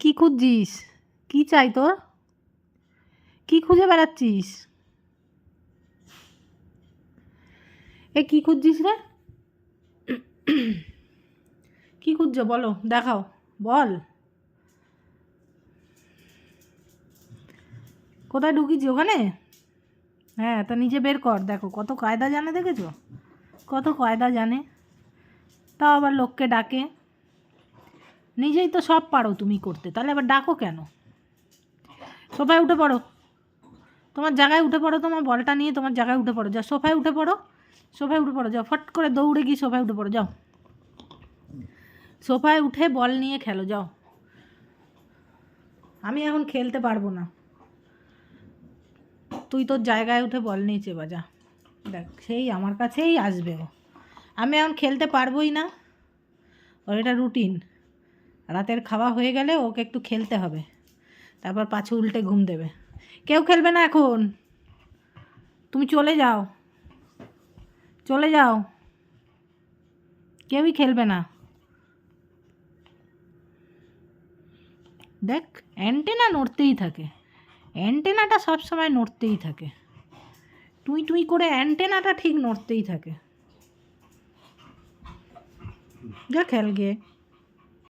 কি খুঁজছিস? কি চাই তোর? কি খুঁজে বেড়াচ্ছিস? এ কি খুঁজছিস রে? কি খুঁজছো বলো, দেখাও, বল। কোথায় ঢুকিয়েছি? ওখানে? হ্যাঁ, তা নিজে বের কর। দেখো কত কায়দা জানে, দেখেছো? কত কায়দা জানে, তাও আবার লোককে ডাকে। নিজেই তো সব পারো তুমি করতে, তাহলে আবার ডাকো কেন? সোফায় উঠে পড়ো, তোমার জায়গায় উঠে পড়ো, তোমার বলটা নিয়ে তোমার জায়গায় উঠে পড়ো, যাও সোফায় উঠে পড়ো, সোফায় উঠে পড়ো, যাও ফট করে দৌড়ে গিয়ে সোফায় উঠে পড়ো, যাও সোফায় উঠে বল নিয়ে খেলো, যাও। আমি এখন খেলতে পারবো না, তুই তোর জায়গায় উঠে বল নিয়ে চেপা যা। দেখ, সেই আমার কাছেই আসবে ও। আমি এখন খেলতে পারবোই না, ওর এটা রুটিন। রাতের খাওয়া হয়ে গেলে ওকে একটু খেলতে হবে, তারপর পাছু উল্টে ঘুম দেবে। কেউ খেলবে না এখন, তুমি চলে যাও, চলে যাও, কেউই খেলবে না। দেখ, অ্যান্টেনা নড়তেই থাকে, অ্যান্টেনাটা সবসময় নড়তেই থাকে, টুই টুই করে অ্যান্টেনাটা ঠিক নড়তেই থাকে। যা খেল গিয়ে।